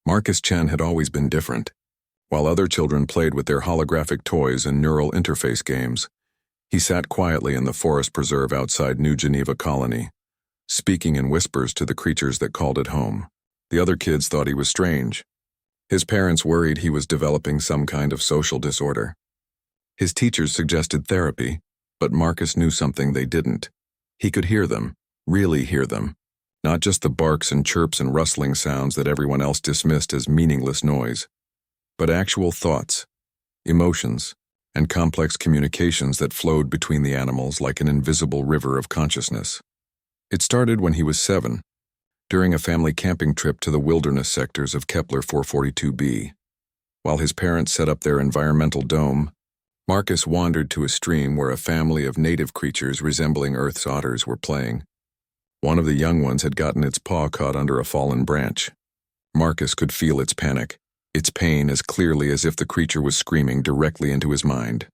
Marcus Chen had always been different. While other children played with their holographic toys and neural interface games, he sat quietly in the forest preserve outside New Geneva Colony, speaking in whispers to the creatures that called it home. The other kids thought he was strange. His parents worried he was developing some kind of social disorder. His teachers suggested therapy, but Marcus knew something they didn't. He could hear them, really hear them, not just the barks and chirps and rustling sounds that everyone else dismissed as meaningless noise, but actual thoughts, emotions, and complex communications that flowed between the animals like an invisible river of consciousness. It started when he was 7, during a family camping trip to the wilderness sectors of Kepler 442b. While his parents set up their environmental dome, Marcus wandered to a stream where a family of native creatures resembling Earth's otters were playing. One of the young ones had gotten its paw caught under a fallen branch. Marcus could feel its panic, its pain as clearly as if the creature was screaming directly into his mind.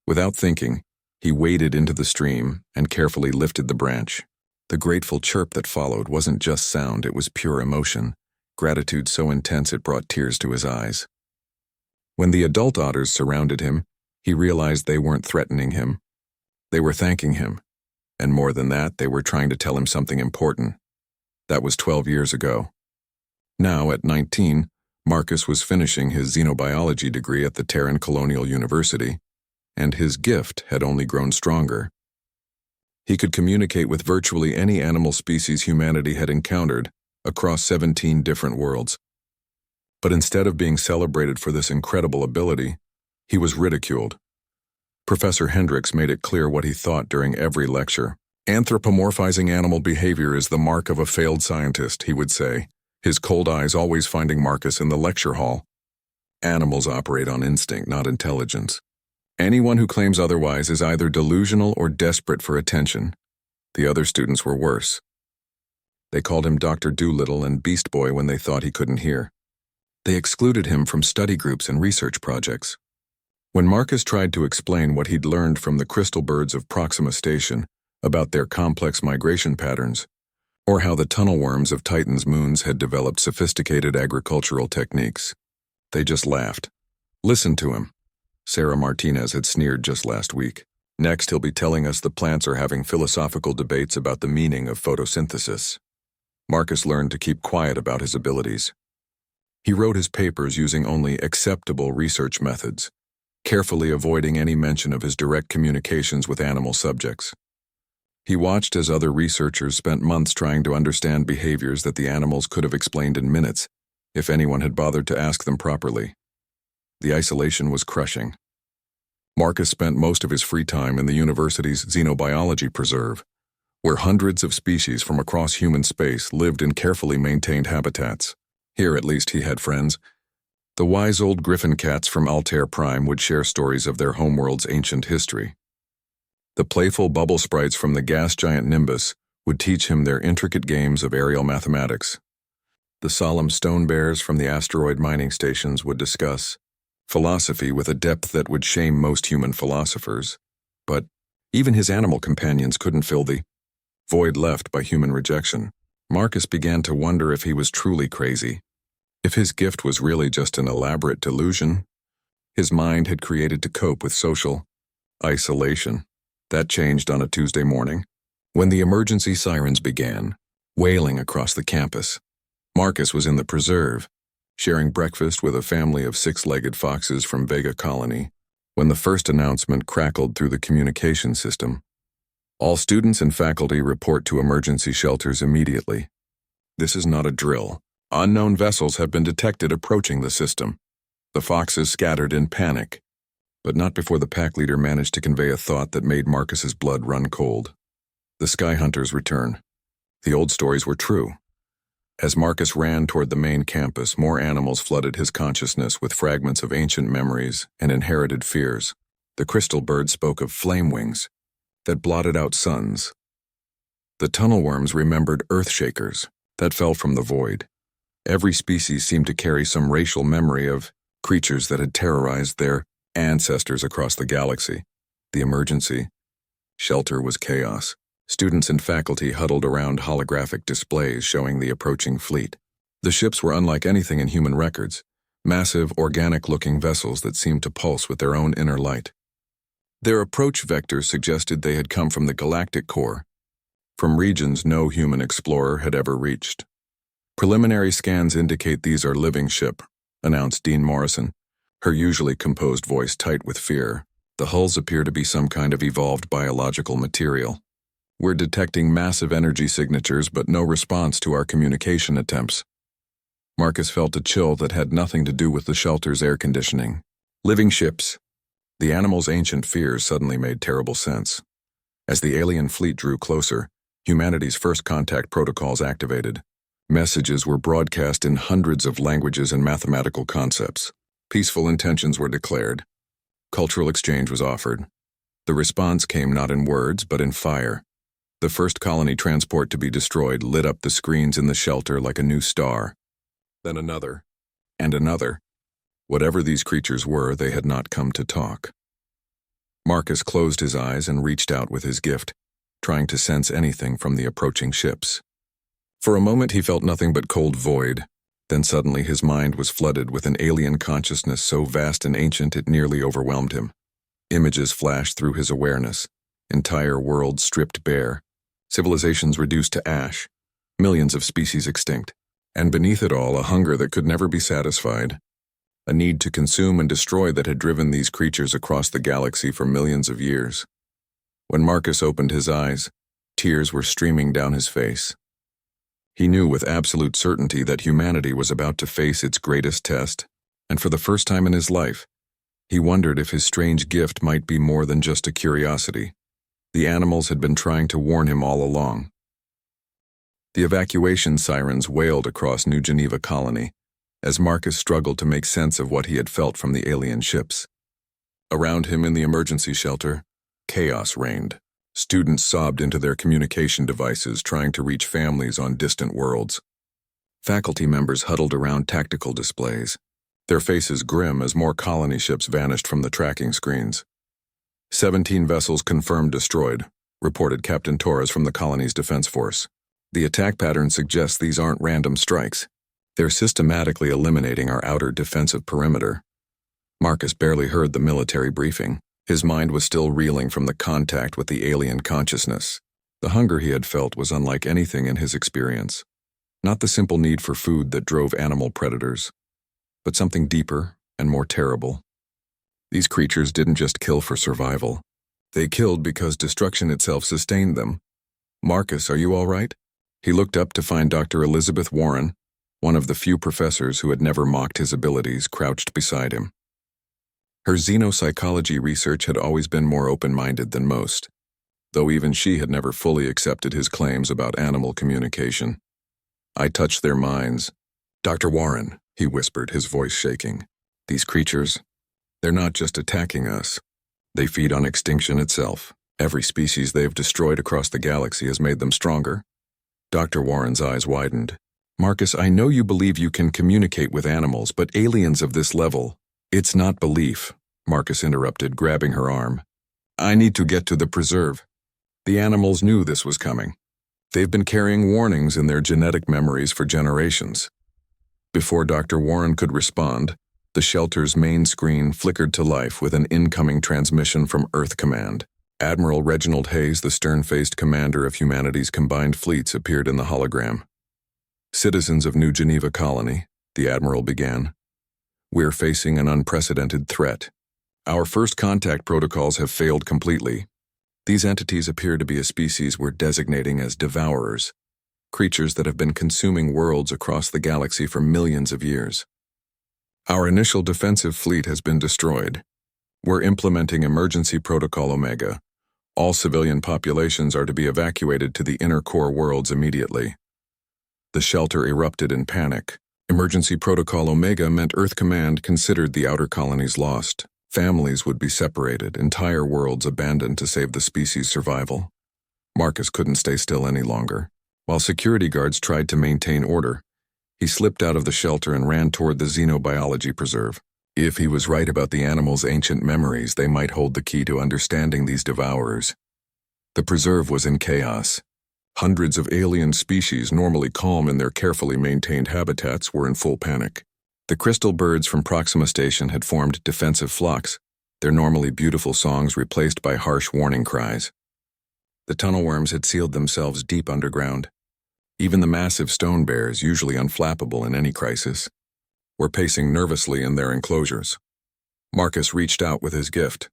Without thinking, he waded into the stream and carefully lifted the branch. The grateful chirp that followed wasn't just sound, it was pure emotion, gratitude so intense it brought tears to his eyes. When the adult otters surrounded him, he realized they weren't threatening him. They were thanking him, and more than that, they were trying to tell him something important. That was 12 years ago. Now, at 19, Marcus was finishing his xenobiology degree at the Terran Colonial University, and his gift had only grown stronger. He could communicate with virtually any animal species humanity had encountered across 17 different worlds. But instead of being celebrated for this incredible ability, he was ridiculed. Professor Hendricks made it clear what he thought during every lecture. Anthropomorphizing animal behavior is the mark of a failed scientist, he would say, his cold eyes always finding Marcus in the lecture hall. Animals operate on instinct, not intelligence. Anyone who claims otherwise is either delusional or desperate for attention. The other students were worse. They called him Dr. Doolittle and Beast Boy when they thought he couldn't hear. They excluded him from study groups and research projects. When Marcus tried to explain what he'd learned from the crystal birds of Proxima Station about their complex migration patterns, or how the tunnel worms of Titan's moons had developed sophisticated agricultural techniques, they just laughed. Listen to him. Sarah Martinez had sneered just last week. Next, he'll be telling us the plants are having philosophical debates about the meaning of photosynthesis. Marcus learned to keep quiet about his abilities. He wrote his papers using only acceptable research methods, carefully avoiding any mention of his direct communications with animal subjects. He watched as other researchers spent months trying to understand behaviors that the animals could have explained in minutes, if anyone had bothered to ask them properly. The isolation was crushing. Marcus spent most of his free time in the university's xenobiology preserve, where hundreds of species from across human space lived in carefully maintained habitats. Here, at least, he had friends. The wise old griffin cats from Altair Prime would share stories of their homeworld's ancient history. The playful bubble sprites from the gas giant Nimbus would teach him their intricate games of aerial mathematics. The solemn stone bears from the asteroid mining stations would discuss philosophy with a depth that would shame most human philosophers. But even his animal companions couldn't fill the void left by human rejection. Marcus began to wonder if he was truly crazy. If his gift was really just an elaborate delusion his mind had created to cope with social isolation. That changed on a Tuesday morning, when the emergency sirens began, wailing across the campus. Marcus was in the preserve, sharing breakfast with a family of 6-legged foxes from Vega Colony, when the first announcement crackled through the communication system. All students and faculty report to emergency shelters immediately. This is not a drill. Unknown vessels have been detected approaching the system. The foxes scattered in panic, but not before the pack leader managed to convey a thought that made Marcus's blood run cold. The sky hunters return. The old stories were true. As Marcus ran toward the main campus, more animals flooded his consciousness with fragments of ancient memories and inherited fears. The crystal bird spoke of flame wings that blotted out suns. The tunnel worms remembered earth shakers that fell from the void. Every species seemed to carry some racial memory of creatures that had terrorized their ancestors across the galaxy. The emergency shelter was chaos. Students and faculty huddled around holographic displays showing the approaching fleet. The ships were unlike anything in human records, massive, organic-looking vessels that seemed to pulse with their own inner light. Their approach vector suggested they had come from the galactic core, from regions no human explorer had ever reached. Preliminary scans indicate these are living ship, announced Dean Morrison, her usually composed voice tight with fear. The hulls appear to be some kind of evolved biological material. We're detecting massive energy signatures but no response to our communication attempts. Marcus felt a chill that had nothing to do with the shelter's air conditioning. Living ships. The animal's ancient fears suddenly made terrible sense. As the alien fleet drew closer, humanity's first contact protocols activated. Messages were broadcast in hundreds of languages and mathematical concepts. Peaceful intentions were declared. Cultural exchange was offered. The response came not in words, but in fire. The first colony transport to be destroyed lit up the screens in the shelter like a new star. Then another, and another. Whatever these creatures were, they had not come to talk. Marcus closed his eyes and reached out with his gift, trying to sense anything from the approaching ships. For a moment he felt nothing but cold void. Then suddenly his mind was flooded with an alien consciousness so vast and ancient it nearly overwhelmed him. Images flashed through his awareness. Entire worlds stripped bare. Civilizations reduced to ash. Millions of species extinct. And beneath it all, a hunger that could never be satisfied. A need to consume and destroy that had driven these creatures across the galaxy for millions of years. When Marcus opened his eyes, tears were streaming down his face. He knew with absolute certainty that humanity was about to face its greatest test, and for the first time in his life, he wondered if his strange gift might be more than just a curiosity. The animals had been trying to warn him all along. The evacuation sirens wailed across New Geneva Colony, as Marcus struggled to make sense of what he had felt from the alien ships. Around him in the emergency shelter, chaos reigned. Students sobbed into their communication devices trying to reach families on distant worlds. Faculty members huddled around tactical displays, their faces grim as more colony ships vanished from the tracking screens. 17 vessels confirmed destroyed, reported Captain Torres from the colony's defense force. The attack pattern suggests these aren't random strikes. They're systematically eliminating our outer defensive perimeter. Marcus barely heard the military briefing. His mind was still reeling from the contact with the alien consciousness. The hunger he had felt was unlike anything in his experience. Not the simple need for food that drove animal predators, but something deeper and more terrible. These creatures didn't just kill for survival. They killed because destruction itself sustained them. "Marcus, are you all right?" He looked up to find Dr. Elizabeth Warren, one of the few professors who had never mocked his abilities, crouched beside him. Her xenopsychology research had always been more open-minded than most, though even she had never fully accepted his claims about animal communication. "I touched their minds." "Dr. Warren," he whispered, his voice shaking. "These creatures, they're not just attacking us. They feed on extinction itself. Every species they've destroyed across the galaxy has made them stronger." Dr. Warren's eyes widened. "Marcus, I know you believe you can communicate with animals, but aliens of this level—" "It's not belief," Marcus interrupted, grabbing her arm. "I need to get to the preserve." The animals knew this was coming. They've been carrying warnings in their genetic memories for generations. Before Dr. Warren could respond, the shelter's main screen flickered to life with an incoming transmission from Earth Command. Admiral Reginald Hayes, the stern-faced commander of humanity's combined fleets, appeared in the hologram. "Citizens of New Geneva Colony," the admiral began, "we're facing an unprecedented threat. Our first contact protocols have failed completely. These entities appear to be a species we're designating as devourers, creatures that have been consuming worlds across the galaxy for millions of years. Our initial defensive fleet has been destroyed. We're implementing Emergency Protocol Omega. All civilian populations are to be evacuated to the inner core worlds immediately." The shelter erupted in panic. Emergency Protocol Omega meant Earth Command considered the outer colonies lost. Families would be separated, entire worlds abandoned to save the species' survival. Marcus couldn't stay still any longer. While security guards tried to maintain order, he slipped out of the shelter and ran toward the xenobiology preserve. If he was right about the animals' ancient memories, they might hold the key to understanding these devourers. The preserve was in chaos. Hundreds of alien species normally calm in their carefully maintained habitats were in full panic. The crystal birds from Proxima Station had formed defensive flocks, their normally beautiful songs replaced by harsh warning cries. The tunnel worms had sealed themselves deep underground. Even the massive stone bears, usually unflappable in any crisis, were pacing nervously in their enclosures. Marcus reached out with his gift,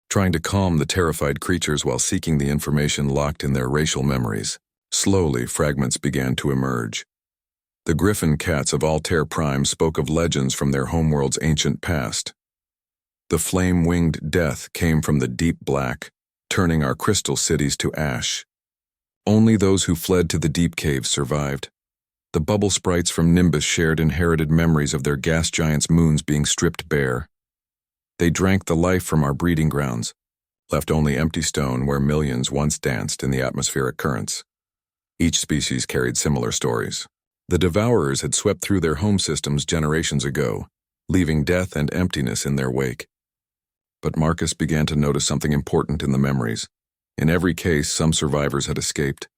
trying to calm the terrified creatures while seeking the information locked in their racial memories. Slowly, fragments began to emerge. The griffin cats of Altair Prime spoke of legends from their homeworld's ancient past. The flame-winged death came from the deep black, turning our crystal cities to ash. Only those who fled to the deep caves survived. The bubble sprites from Nimbus shared inherited memories of their gas giants' moons being stripped bare. They drank the life from our breeding grounds, left only empty stone where millions once danced in the atmospheric currents. Each species carried similar stories. The Devourers had swept through their home systems generations ago, leaving death and emptiness in their wake. But Marcus began to notice something important in the memories. In every case, some survivors had escaped.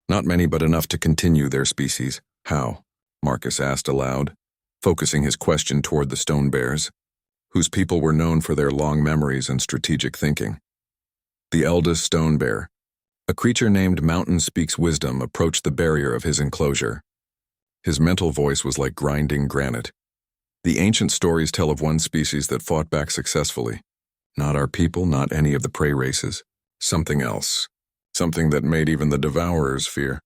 Not many, but enough to continue their species. How? Marcus asked aloud, focusing his question toward the stone bears, whose people were known for their long memories and strategic thinking. The eldest stone bear, a creature named Mountain Speaks Wisdom, approached the barrier of his enclosure. His mental voice was like grinding granite. The ancient stories tell of one species that fought back successfully. Not our people, not any of the prey races. Something else. Something that made even the Devourers fear.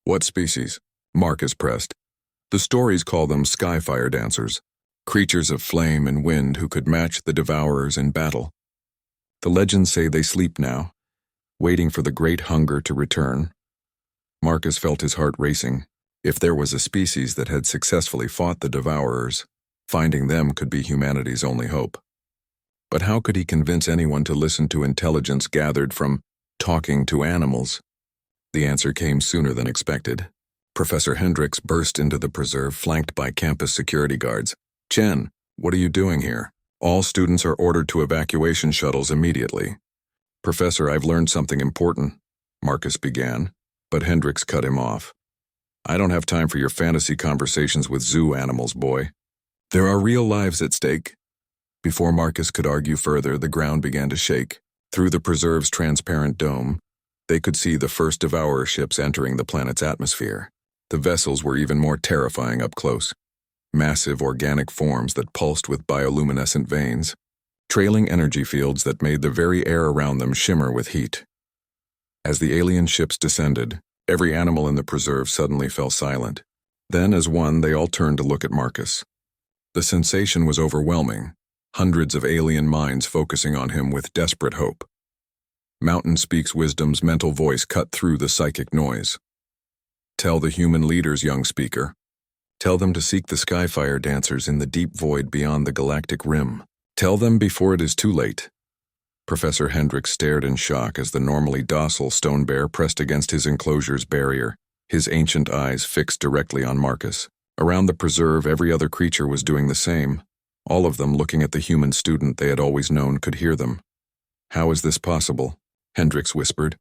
What species? Marcus pressed. The stories call them Skyfire Dancers, creatures of flame and wind who could match the Devourers in battle. The legends say they sleep now, waiting for the great hunger to return. Marcus felt his heart racing. If there was a species that had successfully fought the Devourers, finding them could be humanity's only hope. But how could he convince anyone to listen to intelligence gathered from talking to animals? The answer came sooner than expected. Professor Hendricks burst into the preserve, flanked by campus security guards. "Chen, what are you doing here? All students are ordered to evacuation shuttles immediately." "Professor, I've learned something important," Marcus began, but Hendricks cut him off. "I don't have time for your fantasy conversations with zoo animals, boy. There are real lives at stake." Before Marcus could argue further, the ground began to shake. Through the preserve's transparent dome, they could see the first Devourer ships entering the planet's atmosphere. The vessels were even more terrifying up close. Massive organic forms that pulsed with bioluminescent veins, trailing energy fields that made the very air around them shimmer with heat. As the alien ships descended, every animal in the preserve suddenly fell silent. Then, as one, they all turned to look at Marcus. The sensation was overwhelming. Hundreds of alien minds focusing on him with desperate hope. Mountain Speaks Wisdom's mental voice cut through the psychic noise. "Tell the human leaders, young speaker. Tell them to seek the Skyfire Dancers in the deep void beyond the galactic rim. Tell them before it is too late." Professor Hendricks stared in shock as the normally docile stone bear pressed against his enclosure's barrier, his ancient eyes fixed directly on Marcus. Around the preserve, every other creature was doing the same. All of them, looking at the human student they had always known, could hear them. "How is this possible?" Hendricks whispered.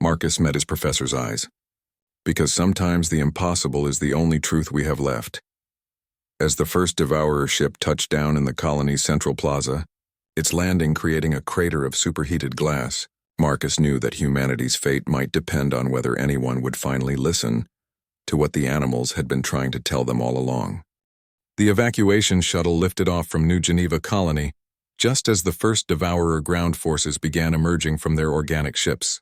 Marcus met his professor's eyes. "Because sometimes the impossible is the only truth we have left." As the first Devourer ship touched down in the colony's central plaza, its landing creating a crater of superheated glass, Marcus knew that humanity's fate might depend on whether anyone would finally listen to what the animals had been trying to tell them all along. The evacuation shuttle lifted off from New Geneva Colony, just as the first Devourer ground forces began emerging from their organic ships.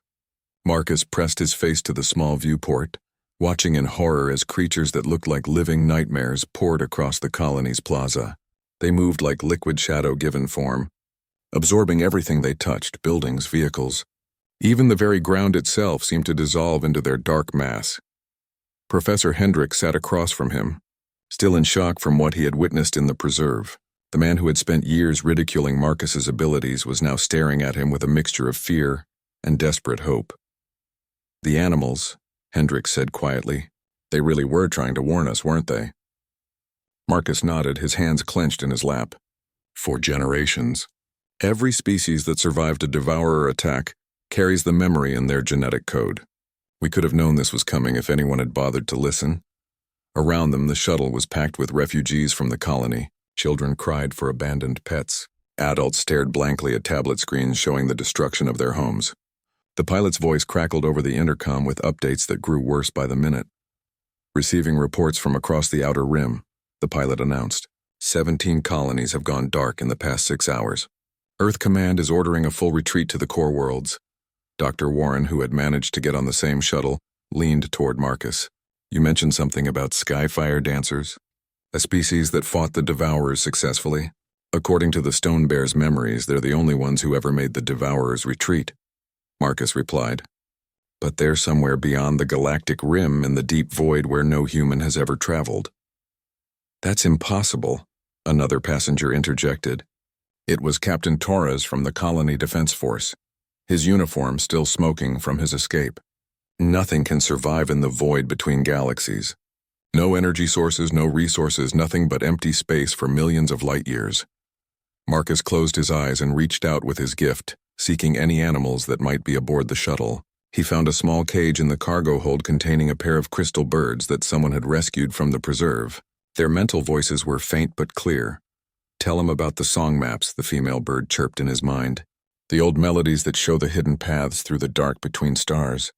Marcus pressed his face to the small viewport, watching in horror as creatures that looked like living nightmares poured across the colony's plaza. They moved like liquid shadow given form, absorbing everything they touched, buildings, vehicles. Even the very ground itself seemed to dissolve into their dark mass. Professor Hendricks sat across from him, still in shock from what he had witnessed in the preserve. The man who had spent years ridiculing Marcus's abilities was now staring at him with a mixture of fear and desperate hope. "The animals," Hendricks said quietly. "They really were trying to warn us, weren't they?" Marcus nodded, his hands clenched in his lap. "For generations. Every species that survived a Devourer attack carries the memory in their genetic code. We could have known this was coming if anyone had bothered to listen. Around them, the shuttle was packed with refugees from the colony. Children cried for abandoned pets. Adults stared blankly at tablet screens showing the destruction of their homes. The pilot's voice crackled over the intercom with updates that grew worse by the minute. Receiving reports from across the outer rim, the pilot announced. 17 colonies have gone dark in the past 6 hours. Earth Command is ordering a full retreat to the core worlds. Dr. Warren, who had managed to get on the same shuttle, leaned toward Marcus. You mentioned something about Skyfire dancers? A species that fought the Devourers successfully? According to the Stone Bear's memories, they're the only ones who ever made the Devourers retreat. Marcus replied. But they're somewhere beyond the galactic rim in the deep void where no human has ever traveled. That's impossible, another passenger interjected. It was Captain Torres from the Colony Defense Force, his uniform still smoking from his escape. Nothing can survive in the void between galaxies. No energy sources, no resources, nothing but empty space for millions of light years. Marcus closed his eyes and reached out with his gift, seeking any animals that might be aboard the shuttle. He found a small cage in the cargo hold containing a pair of crystal birds that someone had rescued from the preserve. Their mental voices were faint but clear. Tell him about the song maps, the female bird chirped in his mind. The old melodies that show the hidden paths through the dark between stars.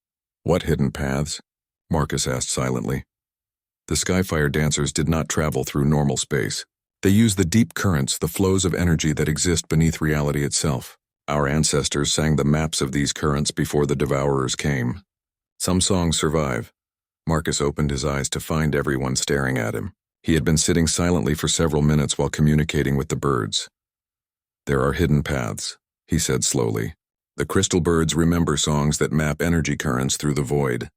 What hidden paths? Marcus asked silently. The Skyfire dancers did not travel through normal space. They used the deep currents, the flows of energy that exist beneath reality itself. Our ancestors sang the maps of these currents before the Devourers came. Some songs survive. Marcus opened his eyes to find everyone staring at him. He had been sitting silently for several minutes while communicating with the birds. There are hidden paths, he said slowly. The crystal birds remember songs that map energy currents through the void.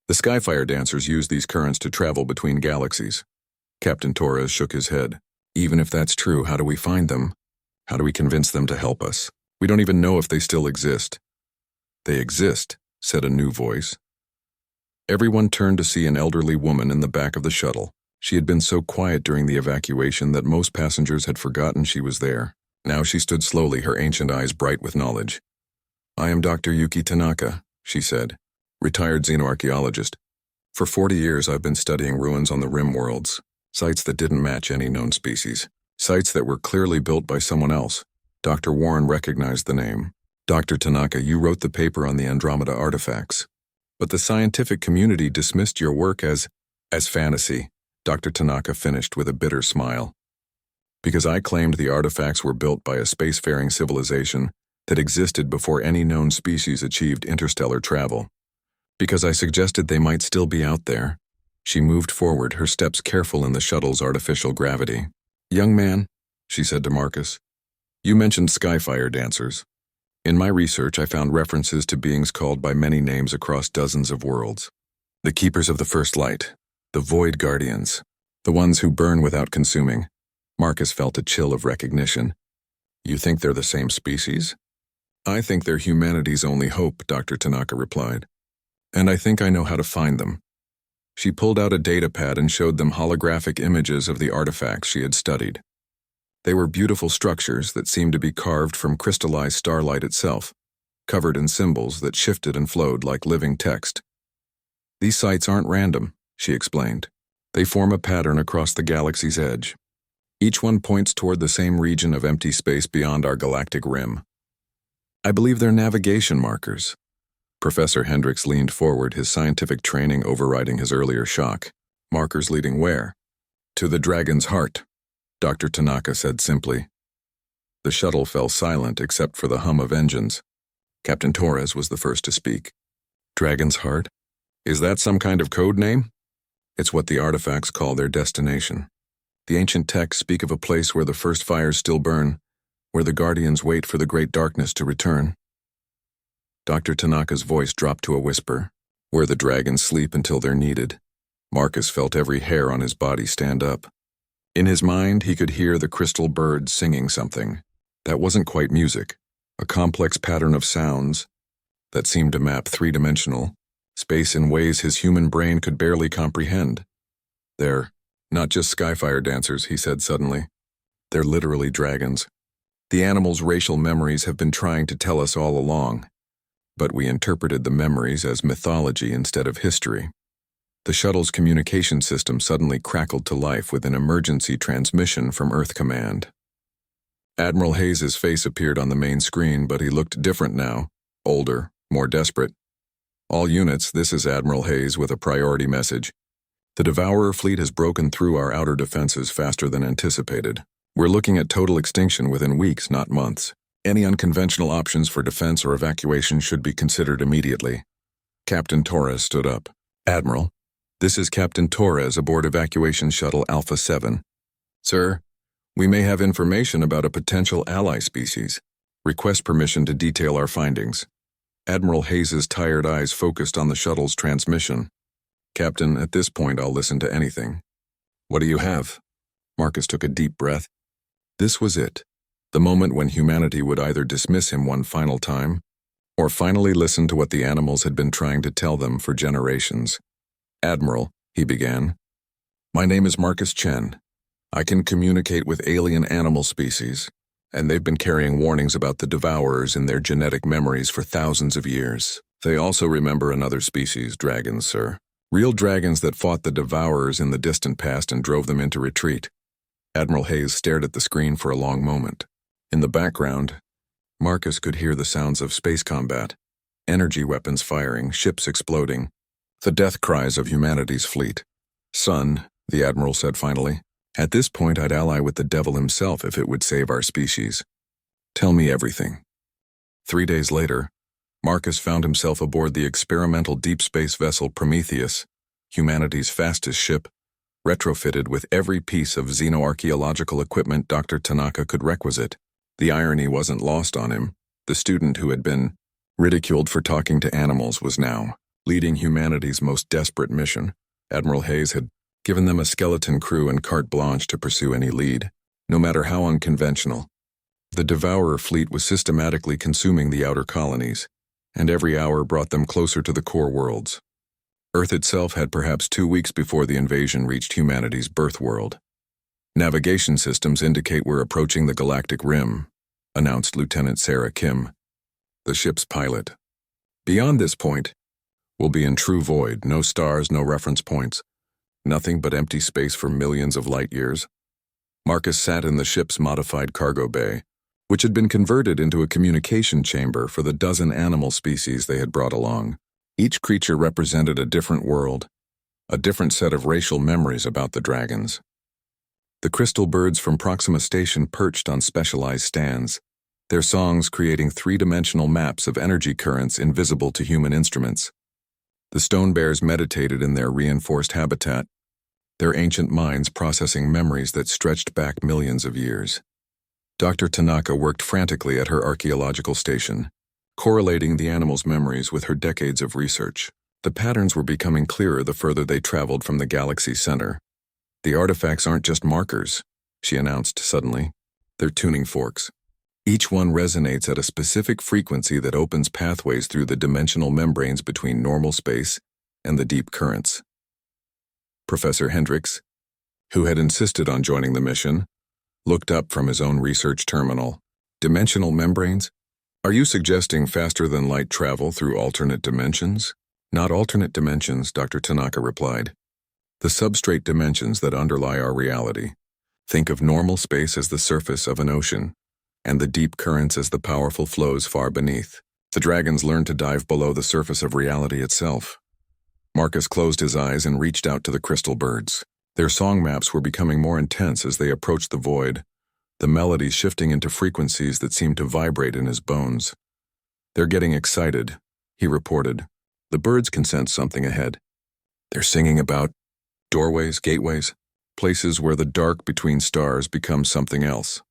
The Skyfire dancers use these currents to travel between galaxies. Captain Torres shook his head. Even if that's true, how do we find them? How do we convince them to help us? We don't even know if they still exist. They exist, said a new voice. Everyone turned to see an elderly woman in the back of the shuttle. She had been so quiet during the evacuation that most passengers had forgotten she was there. Now she stood slowly, her ancient eyes bright with knowledge. I am Dr. Yuki Tanaka, she said, retired xenoarchaeologist. For 40 years I've been studying ruins on the rim worlds, sites that didn't match any known species, sites that were clearly built by someone else. Dr. Warren recognized the name. Dr. Tanaka, you wrote the paper on the Andromeda artifacts. But the scientific community dismissed your work as fantasy, Dr. Tanaka finished with a bitter smile. Because I claimed the artifacts were built by a spacefaring civilization that existed before any known species achieved interstellar travel. Because I suggested they might still be out there. She moved forward, her steps careful in the shuttle's artificial gravity. Young man, she said to Marcus, you mentioned Skyfire dancers. In my research, I found references to beings called by many names across dozens of worlds. The Keepers of the First Light, the Void Guardians, the ones who burn without consuming. Marcus felt a chill of recognition. You think they're the same species? I think they're humanity's only hope, Dr. Tanaka replied. And I think I know how to find them. She pulled out a datapad and showed them holographic images of the artifacts she had studied. They were beautiful structures that seemed to be carved from crystallized starlight itself, covered in symbols that shifted and flowed like living text. These sites aren't random, she explained. They form a pattern across the galaxy's edge. Each one points toward the same region of empty space beyond our galactic rim. I believe they're navigation markers. Professor Hendricks leaned forward, his scientific training overriding his earlier shock. Markers leading where? To the dragon's heart, Dr. Tanaka said simply. The shuttle fell silent except for the hum of engines. Captain Torres was the first to speak. Dragon's heart? Is that some kind of code name? It's what the artifacts call their destination. The ancient texts speak of a place where the first fires still burn, where the guardians wait for the great darkness to return. Dr. Tanaka's voice dropped to a whisper, where the dragons sleep until they're needed. Marcus felt every hair on his body stand up. In his mind, he could hear the crystal birds singing something. That wasn't quite music, a complex pattern of sounds that seemed to map three-dimensional space in ways his human brain could barely comprehend. They're not just Skyfire dancers, he said suddenly. They're literally dragons. The animals' racial memories have been trying to tell us all along. but we interpreted the memories as mythology instead of history. The shuttle's communication system suddenly crackled to life with an emergency transmission from Earth Command. Admiral Hayes's face appeared on the main screen, but he looked different now, older, more desperate. All units, this is Admiral Hayes with a priority message. The Devourer fleet has broken through our outer defenses faster than anticipated. We're looking at total extinction within weeks, not months. Any unconventional options for defense or evacuation should be considered immediately. Captain Torres stood up. Admiral, this is Captain Torres aboard Evacuation Shuttle Alpha 7. Sir, we may have information about a potential ally species. Request permission to detail our findings. Admiral Hayes's tired eyes focused on the shuttle's transmission. Captain, at this point I'll listen to anything. What do you have? Marcus took a deep breath. This was it. The moment when humanity would either dismiss him one final time, or finally listen to what the animals had been trying to tell them for generations. Admiral, he began. My name is Marcus Chen. I can communicate with alien animal species, and they've been carrying warnings about the Devourers in their genetic memories for thousands of years. They also remember another species, dragons, sir. Real dragons that fought the Devourers in the distant past and drove them into retreat. Admiral Hayes stared at the screen for a long moment. In the background, Marcus could hear the sounds of space combat, energy weapons firing, ships exploding, the death cries of humanity's fleet. Son, the Admiral said finally, at this point I'd ally with the devil himself if it would save our species. Tell me everything. 3 days later, Marcus found himself aboard the experimental deep space vessel Prometheus, humanity's fastest ship, retrofitted with every piece of xenoarchaeological equipment Dr. Tanaka could requisite. The irony wasn't lost on him. The student who had been ridiculed for talking to animals was now leading humanity's most desperate mission. Admiral Hayes had given them a skeleton crew and carte blanche to pursue any lead, no matter how unconventional. The Devourer fleet was systematically consuming the outer colonies, and every hour brought them closer to the core worlds. Earth itself had perhaps 2 weeks before the invasion reached humanity's birth world. Navigation systems indicate we're approaching the galactic rim, announced Lieutenant Sarah Kim, the ship's pilot. Beyond this point, we'll be in true void, no stars, no reference points, nothing but empty space for millions of light years. Marcus sat in the ship's modified cargo bay, which had been converted into a communication chamber for the dozen animal species they had brought along. Each creature represented a different world, a different set of racial memories about the dragons. The crystal birds from Proxima Station perched on specialized stands, their songs creating three-dimensional maps of energy currents invisible to human instruments. The stone bears meditated in their reinforced habitat, their ancient minds processing memories that stretched back millions of years. Dr. Tanaka worked frantically at her archaeological station, correlating the animals' memories with her decades of research. The patterns were becoming clearer the further they traveled from the galaxy's center. The artifacts aren't just markers, she announced suddenly. They're tuning forks. Each one resonates at a specific frequency that opens pathways through the dimensional membranes between normal space and the deep currents. Professor Hendricks, who had insisted on joining the mission, looked up from his own research terminal. Dimensional membranes? Are you suggesting faster-than-light travel through alternate dimensions? Not alternate dimensions, Dr. Tanaka replied. The substrate dimensions that underlie our reality. Think of normal space as the surface of an ocean, and the deep currents as the powerful flows far beneath. The dragons learned to dive below the surface of reality itself. Marcus closed his eyes and reached out to the crystal birds. Their song maps were becoming more intense as they approached the void, the melodies shifting into frequencies that seemed to vibrate in his bones. They're getting excited, he reported. The birds can sense something ahead. They're singing about doorways, gateways, places where the dark between stars becomes something else.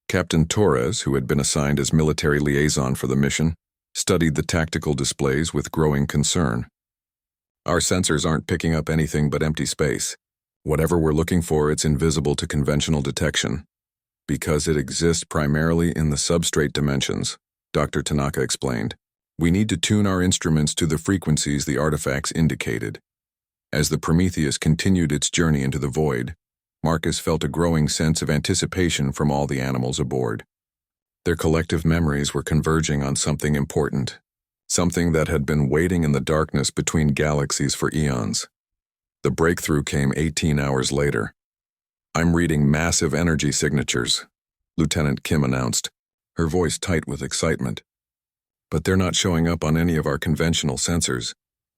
Captain Torres, who had been assigned as military liaison for the mission, studied the tactical displays with growing concern. Our sensors aren't picking up anything but empty space. Whatever we're looking for, it's invisible to conventional detection. Because it exists primarily in the substrate dimensions, Dr. Tanaka explained. We need to tune our instruments to the frequencies the artifacts indicated. As the Prometheus continued its journey into the void, Marcus felt a growing sense of anticipation from all the animals aboard. Their collective memories were converging on something important. something that had been waiting in the darkness between galaxies for eons. The breakthrough came 18 hours later. "I'm reading massive energy signatures," Lieutenant Kim announced, her voice tight with excitement. "But they're not showing up on any of our conventional sensors.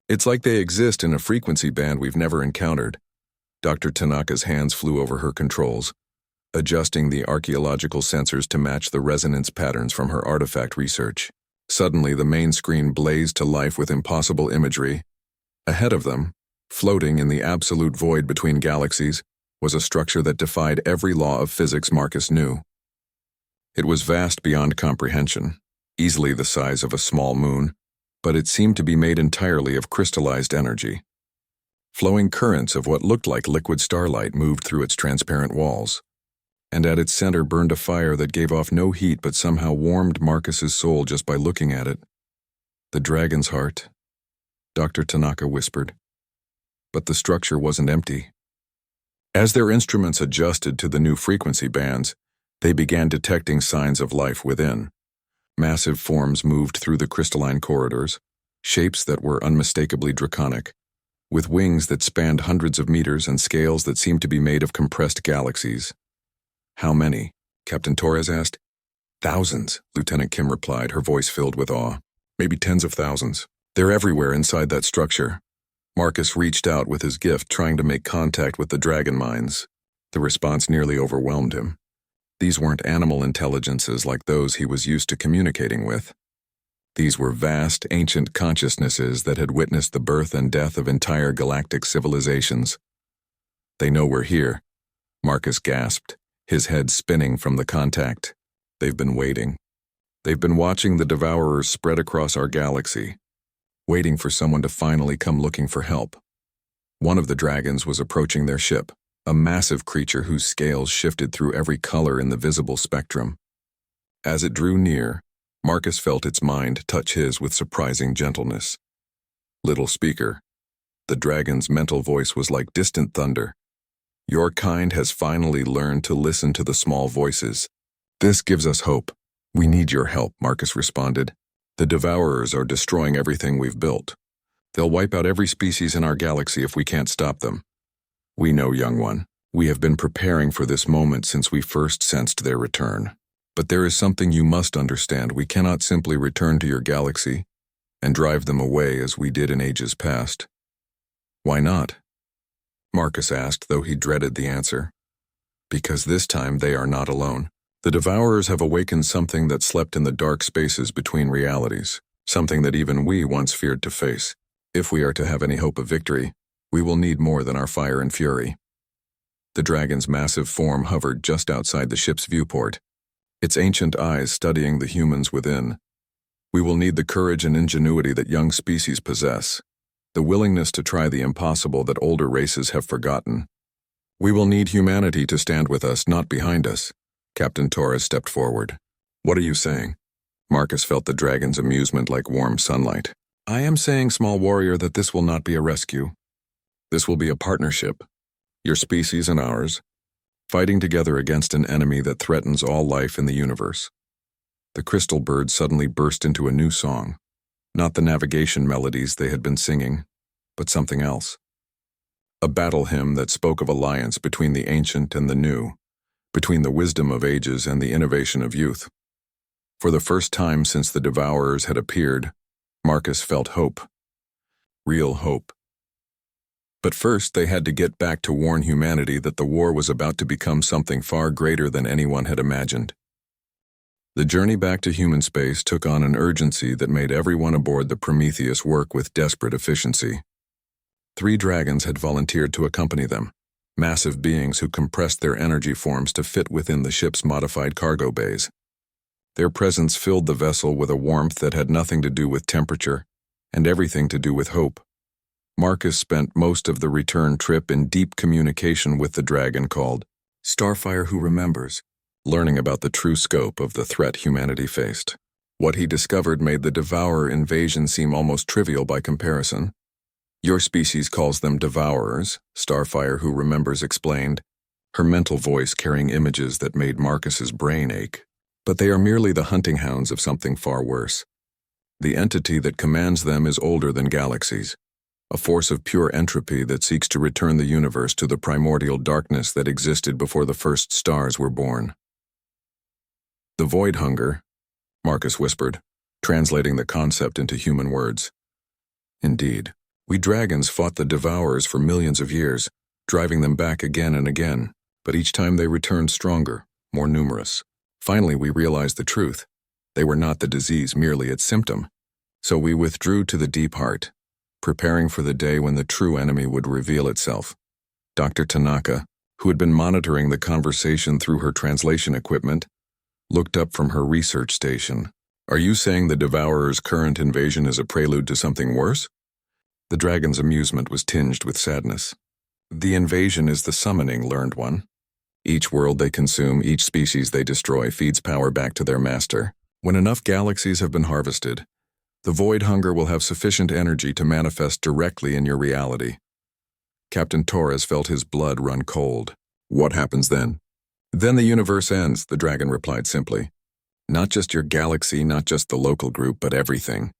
It's like they exist in a frequency band we've never encountered." Dr. Tanaka's hands flew over her controls, adjusting the archaeological sensors to match the resonance patterns from her artifact research. Suddenly, the main screen blazed to life with impossible imagery. Ahead of them, floating in the absolute void between galaxies, was a structure that defied every law of physics Marcus knew. It was vast beyond comprehension, easily the size of a small moon, but it seemed to be made entirely of crystallized energy. Flowing currents of what looked like liquid starlight moved through its transparent walls, and at its center burned a fire that gave off no heat but somehow warmed Marcus's soul just by looking at it. "The dragon's heart," Dr. Tanaka whispered. But the structure wasn't empty. As their instruments adjusted to the new frequency bands, they began detecting signs of life within. Massive forms moved through the crystalline corridors, shapes that were unmistakably draconic, with wings that spanned hundreds of meters and scales that seemed to be made of compressed galaxies. "How many?" Captain Torres asked. "Thousands," Lieutenant Kim replied, her voice filled with awe. "Maybe tens of thousands. They're everywhere inside that structure." Marcus reached out with his gift, trying to make contact with the dragon minds. The response nearly overwhelmed him. These weren't animal intelligences like those he was used to communicating with. These were vast, ancient consciousnesses that had witnessed the birth and death of entire galactic civilizations. "They know we're here," Marcus gasped, his head spinning from the contact. "They've been waiting. They've been watching the Devourers spread across our galaxy, waiting for someone to finally come looking for help." One of the dragons was approaching their ship, a massive creature whose scales shifted through every color in the visible spectrum. As it drew near, Marcus felt its mind touch his with surprising gentleness. "Little speaker," the dragon's mental voice was like distant thunder. "Your kind has finally learned to listen to the small voices. This gives us hope. We need your help," Marcus responded. "The Devourers are destroying everything we've built. They'll wipe out every species in our galaxy if we can't stop them. We know, young one. We have been preparing for this moment since we first sensed their return. But there is something you must understand. We cannot simply return to your galaxy and drive them away as we did in ages past." "Why not?" Marcus asked, though he dreaded the answer. "Because this time they are not alone. The Devourers have awakened something that slept in the dark spaces between realities, something that even we once feared to face. If we are to have any hope of victory, we will need more than our fire and fury." The dragon's massive form hovered just outside the ship's viewport, its ancient eyes studying the humans within. "We will need the courage and ingenuity that young species possess, the willingness to try the impossible that older races have forgotten. We will need humanity to stand with us, not behind us." Captain Torres stepped forward. "What are you saying?" Marcus felt the dragon's amusement like warm sunlight. "I am saying, small warrior, that this will not be a rescue. This will be a partnership, your species and ours, fighting together against an enemy that threatens all life in the universe." The crystal birds suddenly burst into a new song, not the navigation melodies they had been singing, but something else. A battle hymn that spoke of alliance between the ancient and the new, between the wisdom of ages and the innovation of youth. For the first time since the Devourers had appeared, Marcus felt hope. Real hope. But first they had to get back to warn humanity that the war was about to become something far greater than anyone had imagined. The journey back to human space took on an urgency that made everyone aboard the Prometheus work with desperate efficiency. 3 dragons had volunteered to accompany them, massive beings who compressed their energy forms to fit within the ship's modified cargo bays. Their presence filled the vessel with a warmth that had nothing to do with temperature and everything to do with hope. Marcus spent most of the return trip in deep communication with the dragon called Starfire Who Remembers, learning about the true scope of the threat humanity faced. What he discovered made the Devourer invasion seem almost trivial by comparison. "Your species calls them Devourers," Starfire Who Remembers explained, her mental voice carrying images that made Marcus's brain ache. "But they are merely the hunting hounds of something far worse. The entity that commands them is older than galaxies, a force of pure entropy that seeks to return the universe to the primordial darkness that existed before the first stars were born. The void hunger, Marcus whispered, translating the concept into human words. Indeed, we dragons fought the devourers for millions of years, driving them back again and again, but each time they returned stronger, more numerous. Finally, we realized the truth. They were not the disease, merely its symptom. So we withdrew to the deep heart, preparing for the day when the true enemy would reveal itself. Dr. Tanaka, who had been monitoring the conversation through her translation equipment, looked up from her research station. Are you saying the Devourer's current invasion is a prelude to something worse? The dragon's amusement was tinged with sadness. The invasion is the summoning, learned one. Each world they consume, each species they destroy, feeds power back to their master. When enough galaxies have been harvested, the void hunger will have sufficient energy to manifest directly in your reality. Captain Torres felt his blood run cold. What happens then? Then the universe ends, the dragon replied simply. Not just your galaxy, not just the local group, but everything.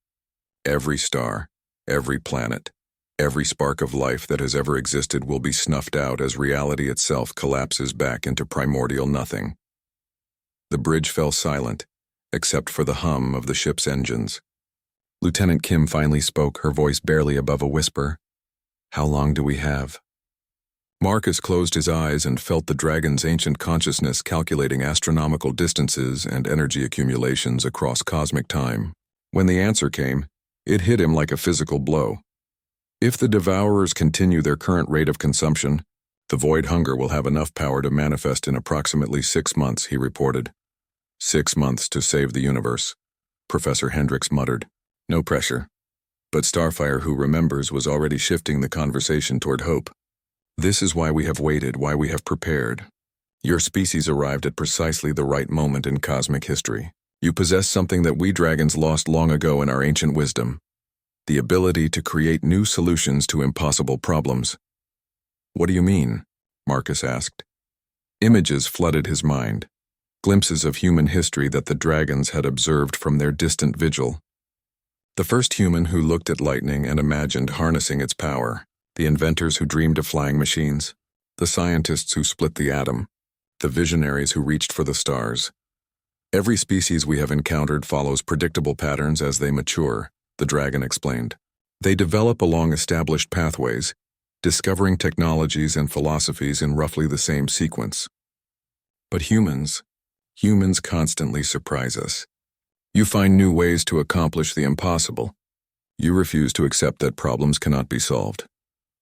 Every star, every planet, every spark of life that has ever existed will be snuffed out as reality itself collapses back into primordial nothing. The bridge fell silent, except for the hum of the ship's engines. Lieutenant Kim finally spoke, her voice barely above a whisper. How long do we have? Marcus closed his eyes and felt the dragon's ancient consciousness calculating astronomical distances and energy accumulations across cosmic time. When the answer came, it hit him like a physical blow. If the Devourers continue their current rate of consumption, the void hunger will have enough power to manifest in approximately 6 months, he reported. 6 months to save the universe, Professor Hendricks muttered. No pressure. But Starfire, who remembers, was already shifting the conversation toward hope. This is why we have waited, why we have prepared. Your species arrived at precisely the right moment in cosmic history. You possess something that we dragons lost long ago in our ancient wisdom. The ability to create new solutions to impossible problems. What do you mean? Marcus asked. Images flooded his mind. Glimpses of human history that the dragons had observed from their distant vigil. The first human who looked at lightning and imagined harnessing its power, the inventors who dreamed of flying machines, the scientists who split the atom, the visionaries who reached for the stars. Every species we have encountered follows predictable patterns as they mature, the dragon explained. They develop along established pathways, discovering technologies and philosophies in roughly the same sequence. But humans constantly surprise us. You find new ways to accomplish the impossible. You refuse to accept that problems cannot be solved.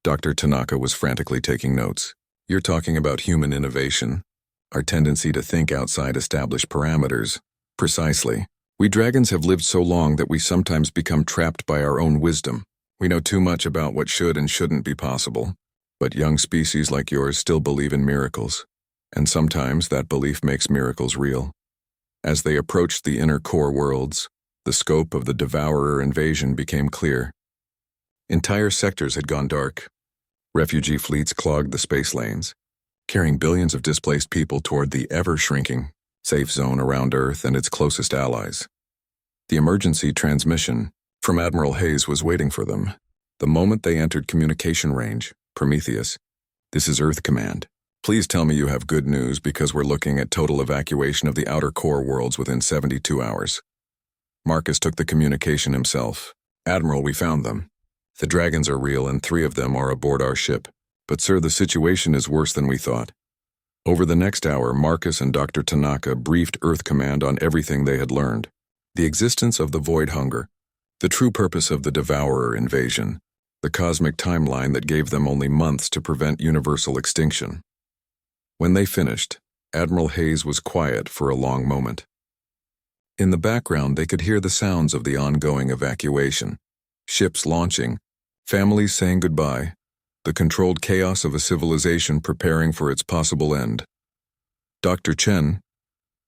Dr. Tanaka was frantically taking notes. You're talking about human innovation, our tendency to think outside established parameters. Precisely. We dragons have lived so long that we sometimes become trapped by our own wisdom. We know too much about what should and shouldn't be possible. But young species like yours still believe in miracles. And sometimes that belief makes miracles real. As they approached the inner core worlds, the scope of the Devourer invasion became clear. Entire sectors had gone dark. Refugee fleets clogged the space lanes, carrying billions of displaced people toward the ever-shrinking safe zone around Earth and its closest allies. The emergency transmission from Admiral Hayes was waiting for them. The moment they entered communication range, Prometheus, this is Earth Command. Please tell me you have good news because we're looking at total evacuation of the outer core worlds within 72 hours. Marcus took the communication himself. Admiral, we found them. The dragons are real and 3 of them are aboard our ship. But sir, the situation is worse than we thought. Over the next hour, Marcus and Dr. Tanaka briefed Earth Command on everything they had learned. The existence of the void hunger, the true purpose of the Devourer invasion, the cosmic timeline that gave them only months to prevent universal extinction. When they finished, Admiral Hayes was quiet for a long moment. In the background, they could hear the sounds of the ongoing evacuation. Ships launching, families saying goodbye, the controlled chaos of a civilization preparing for its possible end. Dr. Chen,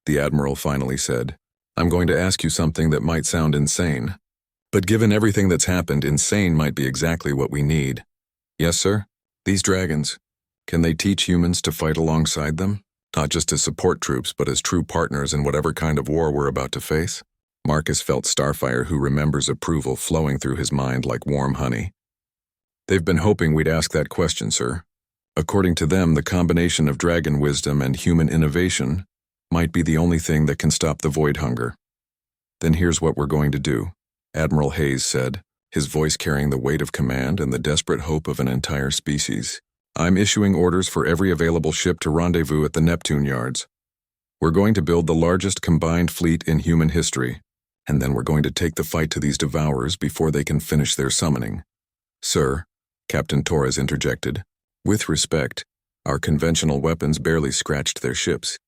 the Admiral finally said, I'm going to ask you something that might sound insane. But given everything that's happened, insane might be exactly what we need. Yes, sir? These dragons, can they teach humans to fight alongside them? Not just as support troops, but as true partners in whatever kind of war we're about to face? Marcus felt Starfire who remembers approval flowing through his mind like warm honey. They've been hoping we'd ask that question, sir. According to them, the combination of dragon wisdom and human innovation might be the only thing that can stop the void hunger. Then here's what we're going to do, Admiral Hayes said, his voice carrying the weight of command and the desperate hope of an entire species. I'm issuing orders for every available ship to rendezvous at the Neptune yards. We're going to build the largest combined fleet in human history, and then we're going to take the fight to these devourers before they can finish their summoning. Sir, Captain Torres interjected, with respect, our conventional weapons barely scratched their ships.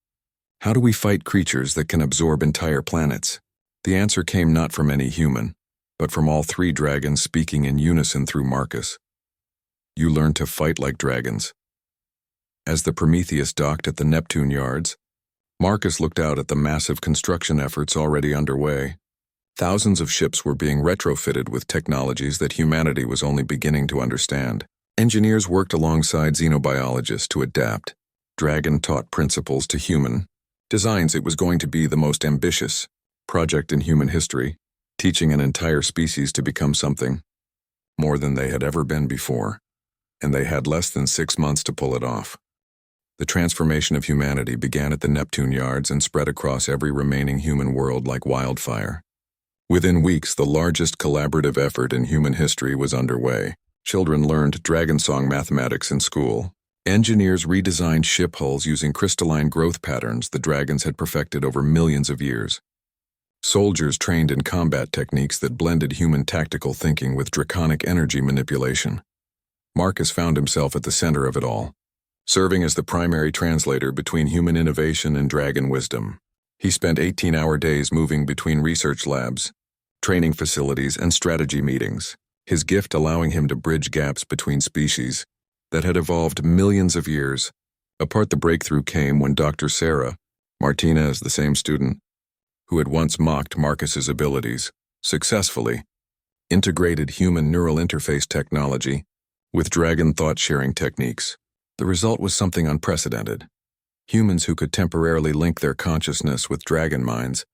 How do we fight creatures that can absorb entire planets? The answer came not from any human, but from all three dragons speaking in unison through Marcus. You learn to fight like dragons. As the Prometheus docked at the Neptune yards, Marcus looked out at the massive construction efforts already underway. Thousands of ships were being retrofitted with technologies that humanity was only beginning to understand. Engineers worked alongside xenobiologists to adapt dragon-taught principles to human designs. It was going to be the most ambitious project in human history, teaching an entire species to become something more than they had ever been before, and they had less than 6 months to pull it off. The transformation of humanity began at the Neptune yards and spread across every remaining human world like wildfire. Within weeks, the largest collaborative effort in human history was underway. Children learned dragon song mathematics in school. Engineers redesigned ship hulls using crystalline growth patterns the dragons had perfected over millions of years. Soldiers trained in combat techniques that blended human tactical thinking with draconic energy manipulation. Marcus found himself at the center of it all, serving as the primary translator between human innovation and dragon wisdom. He spent 18-hour days moving between research labs, training facilities, and strategy meetings, his gift allowing him to bridge gaps between species that had evolved millions of years apart. The breakthrough came when Dr. Sarah Martinez, the same student who had once mocked Marcus's abilities, successfully integrated human neural interface technology with dragon thought-sharing techniques. The result was something unprecedented. Humans who could temporarily link their consciousness with dragon minds,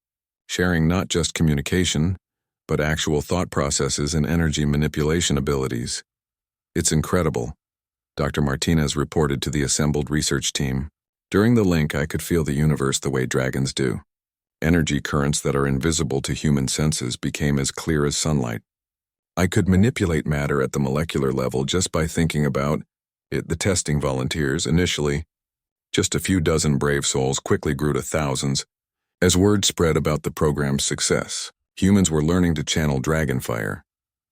sharing not just communication, but actual thought processes and energy manipulation abilities. It's incredible, Dr. Martinez reported to the assembled research team. During the link, I could feel the universe the way dragons do. Energy currents that are invisible to human senses became as clear as sunlight. I could manipulate matter at the molecular level just by thinking about it. The testing volunteers, initially just a few dozen brave souls, quickly grew to thousands. As word spread about the program's success, humans were learning to channel dragonfire,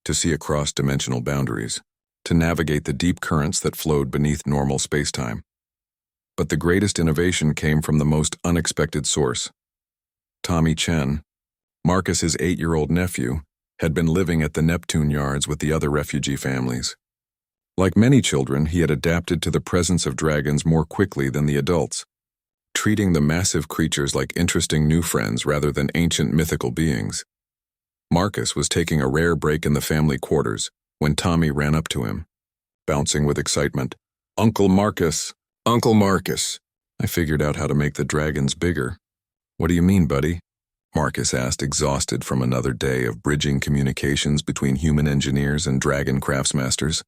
to see across dimensional boundaries, to navigate the deep currents that flowed beneath normal spacetime. But the greatest innovation came from the most unexpected source. Tommy Chen, Marcus's 8-year-old nephew, had been living at the Neptune yards with the other refugee families. Like many children, he had adapted to the presence of dragons more quickly than the adults, treating the massive creatures like interesting new friends rather than ancient mythical beings. Marcus was taking a rare break in the family quarters when Tommy ran up to him, bouncing with excitement. "Uncle Marcus! Uncle Marcus! I figured out how to make the dragons bigger." "What do you mean, buddy?" Marcus asked, exhausted from another day of bridging communications between human engineers and dragon craftsmasters.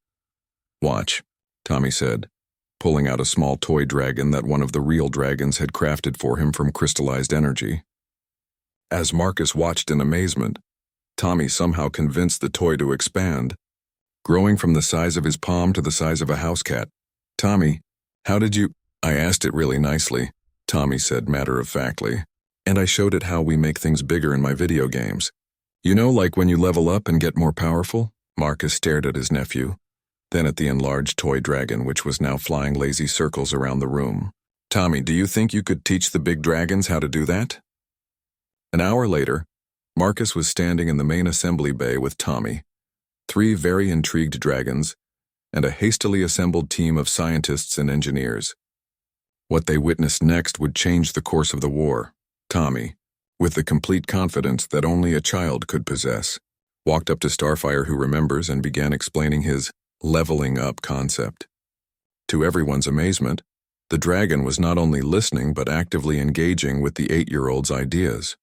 "Watch," Tommy said, pulling out a small toy dragon that one of the real dragons had crafted for him from crystallized energy. As Marcus watched in amazement, Tommy somehow convinced the toy to expand, growing from the size of his palm to the size of a house cat. "Tommy, how did you—" "I asked it really nicely," Tommy said matter-of-factly, "and I showed it how we make things bigger in my video games. You know, like when you level up and get more powerful?" Marcus stared at his nephew, then at the enlarged toy dragon which was now flying lazy circles around the room. "Tommy, do you think you could teach the big dragons how to do that?" An hour later, Marcus was standing in the main assembly bay with Tommy, 3 very intrigued dragons, and a hastily assembled team of scientists and engineers. What they witnessed next would change the course of the war. Tommy, with the complete confidence that only a child could possess, walked up to Starfire who remembers and began explaining his leveling up concept. To everyone's amazement, the dragon was not only listening but actively engaging with the 8-year-old's ideas.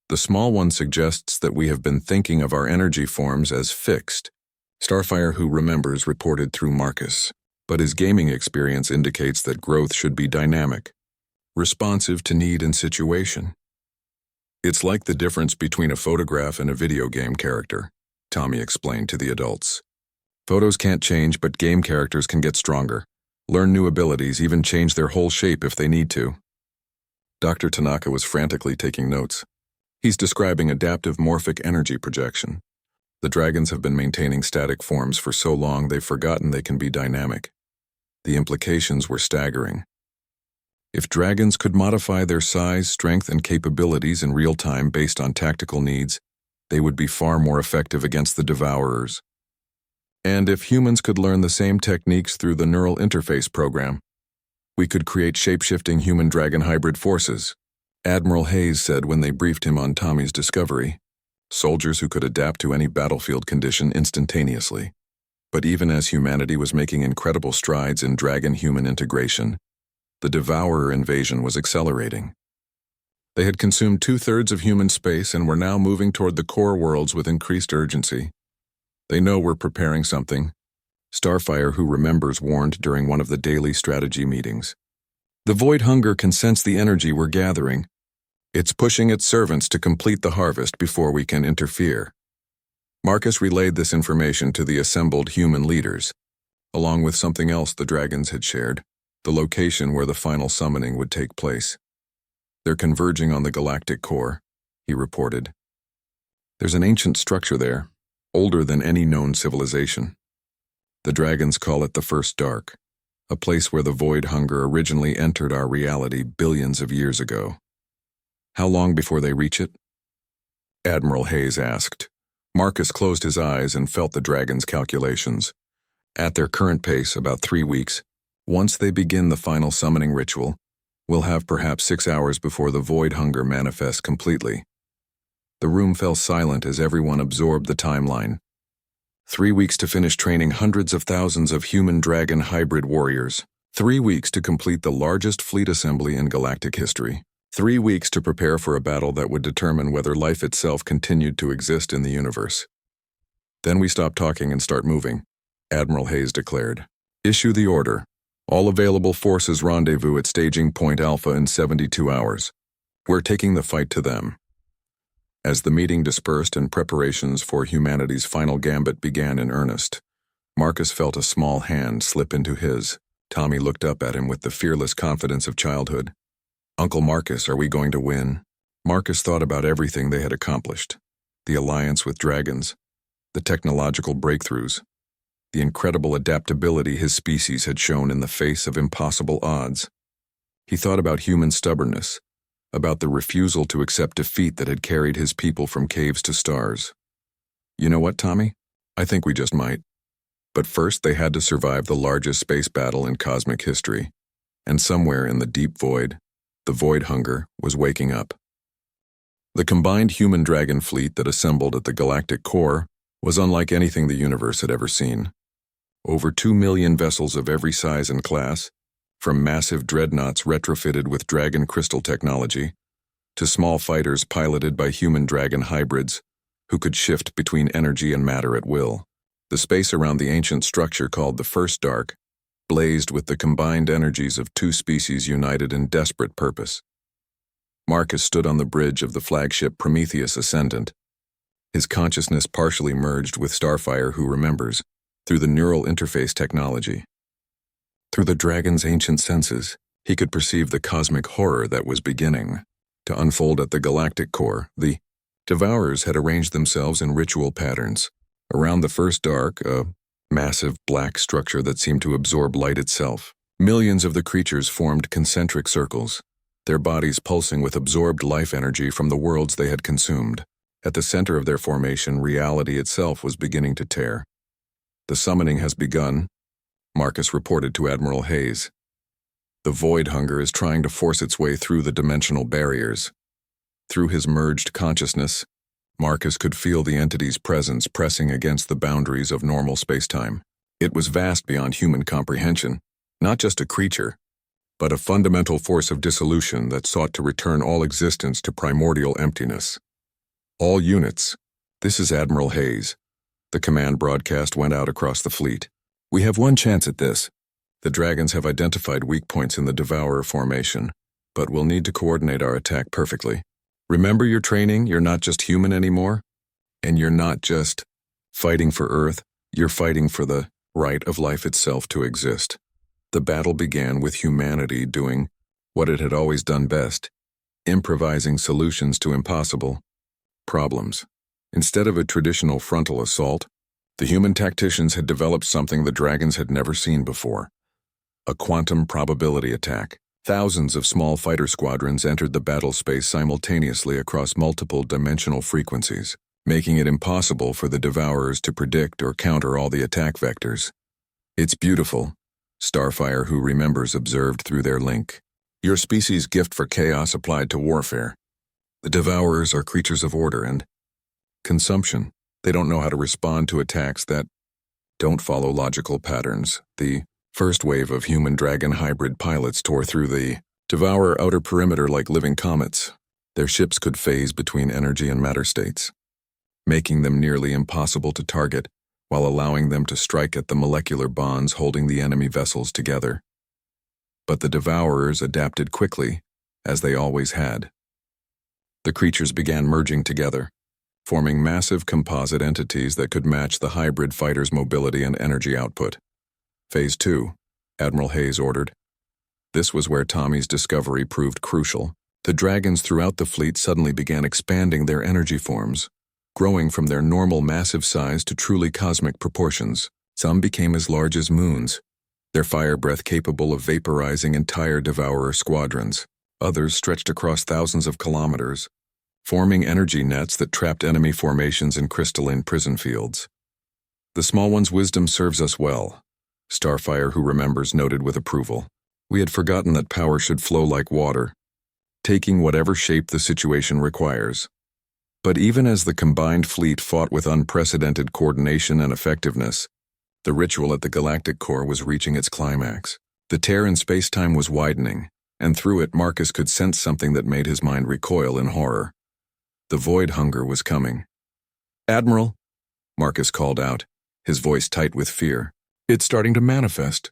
The small one suggests that we have been thinking of our energy forms as fixed. Starfire, who remembers, reported through Marcus, but his gaming experience indicates that growth should be dynamic, responsive to need and situation. It's like the difference between a photograph and a video game character, Tommy explained to the adults. Photos can't change, but game characters can get stronger, learn new abilities, even change their whole shape if they need to. Dr. Tanaka was frantically taking notes. He's describing adaptive morphic energy projection. The dragons have been maintaining static forms for so long they've forgotten they can be dynamic. The implications were staggering. If dragons could modify their size, strength, and capabilities in real time based on tactical needs, they would be far more effective against the devourers. And if humans could learn the same techniques through the neural interface program, we could create shape-shifting human-dragon hybrid forces, Admiral Hayes said when they briefed him on Tommy's discovery. Soldiers who could adapt to any battlefield condition instantaneously. But even as humanity was making incredible strides in dragon-human integration, the devourer invasion was accelerating. They had consumed 2/3 of human space and were now moving toward the core worlds with increased urgency. They know we're preparing something, Starfire, who remembers, warned during one of the daily strategy meetings. The void hunger can sense the energy we're gathering. It's pushing its servants to complete the harvest before we can interfere. Marcus relayed this information to the assembled human leaders, along with something else the dragons had shared, the location where the final summoning would take place. They're converging on the galactic core, he reported. There's an ancient structure there, older than any known civilization. The dragons call it the First Dark, a place where the void hunger originally entered our reality billions of years ago. How long before they reach it? Admiral Hayes asked. Marcus closed his eyes and felt the dragons' calculations. At their current pace, about 3 weeks, once they begin the final summoning ritual, we'll have perhaps 6 hours before the void hunger manifests completely. The room fell silent as everyone absorbed the timeline. 3 weeks to finish training hundreds of thousands of human-dragon hybrid warriors. 3 weeks to complete the largest fleet assembly in galactic history. 3 weeks to prepare for a battle that would determine whether life itself continued to exist in the universe. Then we stop talking and start moving, Admiral Hayes declared. Issue the order. All available forces rendezvous at staging point Alpha in 72 hours. We're taking the fight to them. As the meeting dispersed and preparations for humanity's final gambit began in earnest, Marcus felt a small hand slip into his. Tommy looked up at him with the fearless confidence of childhood. Uncle Marcus, are we going to win? Marcus thought about everything they had accomplished. The alliance with dragons, the technological breakthroughs, the incredible adaptability his species had shown in the face of impossible odds. He thought about human stubbornness, about the refusal to accept defeat that had carried his people from caves to stars. You know what, Tommy? I think we just might. But first they had to survive the largest space battle in cosmic history, and somewhere in the deep void, the void hunger was waking up. The combined human-dragon fleet that assembled at the galactic core was unlike anything the universe had ever seen. Over 2 million vessels of every size and class, from massive dreadnoughts retrofitted with dragon crystal technology, to small fighters piloted by human-dragon hybrids who could shift between energy and matter at will. The space around the ancient structure called the First Dark blazed with the combined energies of 2 species united in desperate purpose. Marcus stood on the bridge of the flagship Prometheus Ascendant, his consciousness partially merged with Starfire, who remembers, through the neural interface technology. Through the dragon's ancient senses, he could perceive the cosmic horror that was beginning to unfold at the galactic core. The devourers had arranged themselves in ritual patterns around the First Dark, a massive black structure that seemed to absorb light itself. Millions of the creatures formed concentric circles, their bodies pulsing with absorbed life energy from the worlds they had consumed. At the center of their formation, reality itself was beginning to tear. The summoning has begun, Marcus reported to Admiral Hayes. The void hunger is trying to force its way through the dimensional barriers. Through his merged consciousness, Marcus could feel the entity's presence pressing against the boundaries of normal spacetime. It was vast beyond human comprehension, not just a creature, but a fundamental force of dissolution that sought to return all existence to primordial emptiness. All units. This is Admiral Hayes. The command broadcast went out across the fleet. We have one chance at this. The dragons have identified weak points in the Devourer formation, but we'll need to coordinate our attack perfectly. Remember your training, you're not just human anymore, and you're not just fighting for Earth, you're fighting for the right of life itself to exist. The battle began with humanity doing what it had always done best, improvising solutions to impossible problems. Instead of a traditional frontal assault, the human tacticians had developed something the dragons had never seen before. A quantum probability attack. Thousands of small fighter squadrons entered the battle space simultaneously across multiple dimensional frequencies, making it impossible for the Devourers to predict or counter all the attack vectors. It's beautiful, Starfire Who Remembers observed through their link. Your species' gift for chaos applied to warfare. The Devourers are creatures of order and consumption. They don't know how to respond to attacks that don't follow logical patterns. The first wave of human-dragon hybrid pilots tore through the Devourer outer perimeter like living comets. Their ships could phase between energy and matter states, making them nearly impossible to target while allowing them to strike at the molecular bonds holding the enemy vessels together. But the Devourers adapted quickly, as they always had. The creatures began merging together, forming massive composite entities that could match the hybrid fighters' mobility and energy output. Phase 2, Admiral Hayes ordered. This was where Tommy's discovery proved crucial. The dragons throughout the fleet suddenly began expanding their energy forms, growing from their normal massive size to truly cosmic proportions. Some became as large as moons, their fire breath capable of vaporizing entire Devourer squadrons. Others stretched across thousands of kilometers, forming energy nets that trapped enemy formations in crystalline prison fields. The small one's wisdom serves us well, Starfire Who Remembers noted with approval. We had forgotten that power should flow like water, taking whatever shape the situation requires. But even as the combined fleet fought with unprecedented coordination and effectiveness, the ritual at the galactic core was reaching its climax. The tear in space-time was widening, and through it Marcus could sense something that made his mind recoil in horror. The void hunger was coming. "Admiral," Marcus called out, his voice tight with fear. "It's starting to manifest.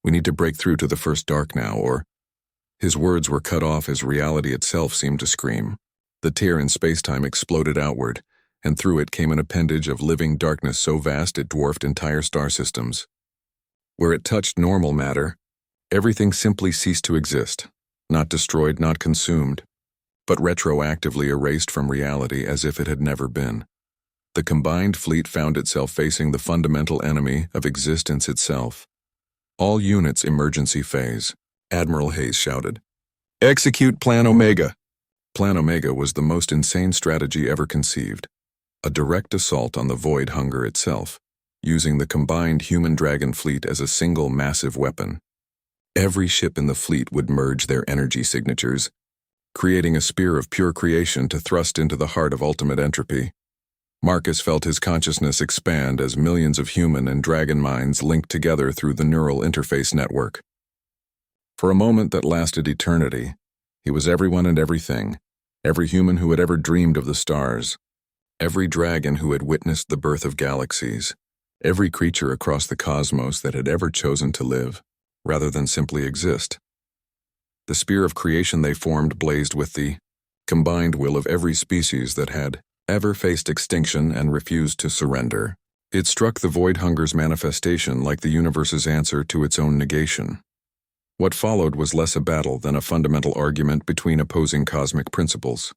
We need to break through to the first dark now, or—" His words were cut off as reality itself seemed to scream. The tear in space-time exploded outward, and through it came an appendage of living darkness so vast it dwarfed entire star systems. Where it touched normal matter, everything simply ceased to exist, not destroyed, not consumed, but retroactively erased from reality as if it had never been. The combined fleet found itself facing the fundamental enemy of existence itself. "All units, emergency phase," Admiral Hayes shouted. "Execute Plan Omega." Plan Omega was the most insane strategy ever conceived. A direct assault on the void hunger itself, using the combined human-dragon fleet as a single massive weapon. Every ship in the fleet would merge their energy signatures, creating a spear of pure creation to thrust into the heart of ultimate entropy. Marcus felt his consciousness expand as millions of human and dragon minds linked together through the neural interface network. For a moment that lasted eternity, he was everyone and everything, every human who had ever dreamed of the stars, every dragon who had witnessed the birth of galaxies, every creature across the cosmos that had ever chosen to live, rather than simply exist. The spear of creation they formed blazed with the combined will of every species that had ever faced extinction and refused to surrender. It struck the void hunger's manifestation like the universe's answer to its own negation. What followed was less a battle than a fundamental argument between opposing cosmic principles.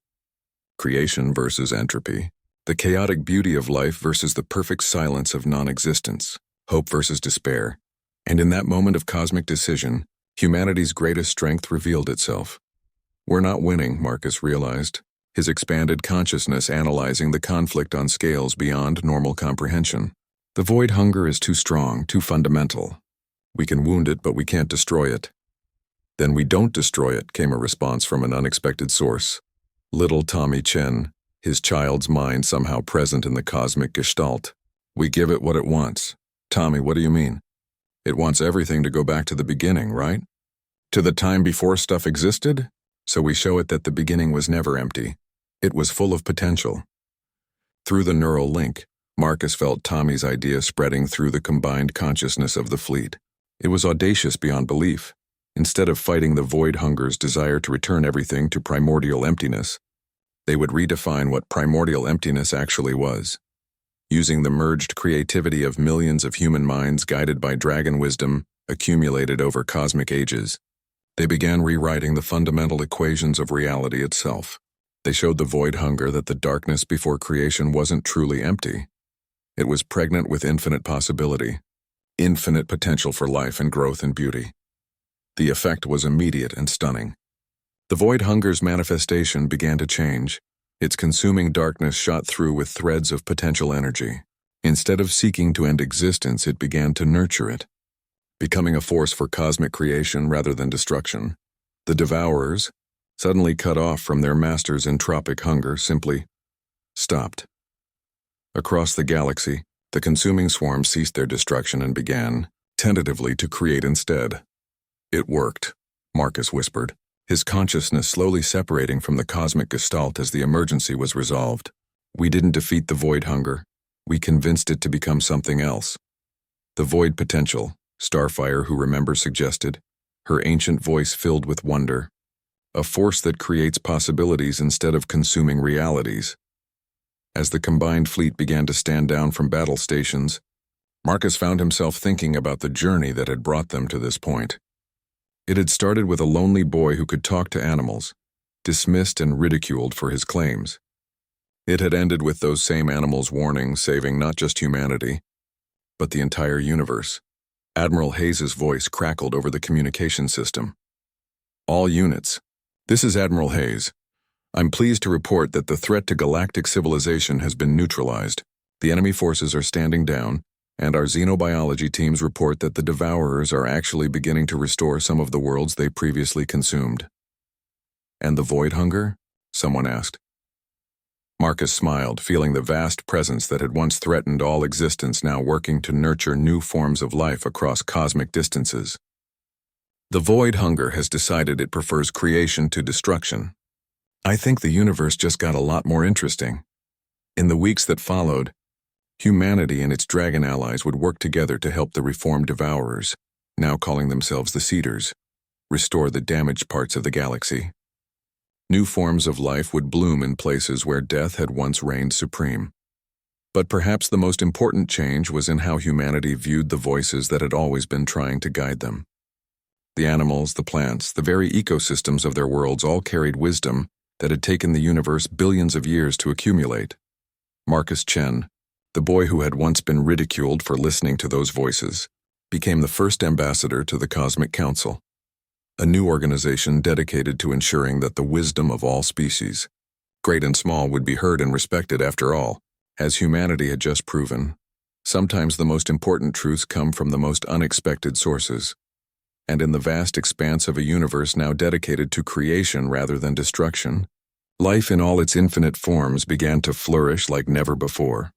Creation versus entropy. The chaotic beauty of life versus the perfect silence of non-existence. Hope versus despair. And in that moment of cosmic decision, humanity's greatest strength revealed itself. "We're not winning," Marcus realized, his expanded consciousness analyzing the conflict on scales beyond normal comprehension. "The void hunger is too strong, too fundamental. We can wound it, but we can't destroy it." "Then we don't destroy it," came a response from an unexpected source. Little Tommy Chen, his child's mind somehow present in the cosmic gestalt. "We give it what it wants." "Tommy, what do you mean?" "It wants everything to go back to the beginning, right? To the time before stuff existed? So we show it that the beginning was never empty. It was full of potential. Through the neural link, Marcus felt Tommy's idea spreading through the combined consciousness of the fleet. It was audacious beyond belief. Instead of fighting the Void Hunger's desire to return everything to primordial emptiness, they would redefine what primordial emptiness actually was. Using the merged creativity of millions of human minds guided by dragon wisdom accumulated over cosmic ages, they began rewriting the fundamental equations of reality itself. They showed the Void Hunger that the darkness before creation wasn't truly empty. It was pregnant with infinite possibility, infinite potential for life and growth and beauty. The effect was immediate and stunning. The Void Hunger's manifestation began to change. Its consuming darkness shot through with threads of potential energy. Instead of seeking to end existence, it began to nurture it, becoming a force for cosmic creation rather than destruction. The Devourers, suddenly cut off from their master's entropic hunger, simply stopped. Across the galaxy, the consuming swarm ceased their destruction and began, tentatively, to create instead. It worked, Marcus whispered, his consciousness slowly separating from the cosmic gestalt as the emergency was resolved. We didn't defeat the Void Hunger. We convinced it to become something else. The Void Potential, Starfire, who remembers, suggested, her ancient voice filled with wonder. A force that creates possibilities instead of consuming realities. As the combined fleet began to stand down from battle stations, Marcus found himself thinking about the journey that had brought them to this point. It had started with a lonely boy who could talk to animals, dismissed and ridiculed for his claims. It had ended with those same animals' warnings saving not just humanity, but the entire universe. Admiral Hayes's voice crackled over the communication system. All units. This is Admiral Hayes. I'm pleased to report that the threat to galactic civilization has been neutralized. The enemy forces are standing down, and our xenobiology teams report that the Devourers are actually beginning to restore some of the worlds they previously consumed. And the Void Hunger? Someone asked. Marcus smiled, feeling the vast presence that had once threatened all existence now working to nurture new forms of life across cosmic distances. The Void Hunger has decided it prefers creation to destruction. I think the universe just got a lot more interesting. In the weeks that followed, humanity and its dragon allies would work together to help the reformed Devourers, now calling themselves the Seeders, restore the damaged parts of the galaxy. New forms of life would bloom in places where death had once reigned supreme. But perhaps the most important change was in how humanity viewed the voices that had always been trying to guide them. The animals, the plants, the very ecosystems of their worlds all carried wisdom that had taken the universe billions of years to accumulate. Marcus Chen, the boy who had once been ridiculed for listening to those voices, became the first ambassador to the Cosmic Council, a new organization dedicated to ensuring that the wisdom of all species, great and small, would be heard and respected. After all, as humanity had just proven, sometimes the most important truths come from the most unexpected sources. And in the vast expanse of a universe now dedicated to creation rather than destruction, life in all its infinite forms began to flourish like never before.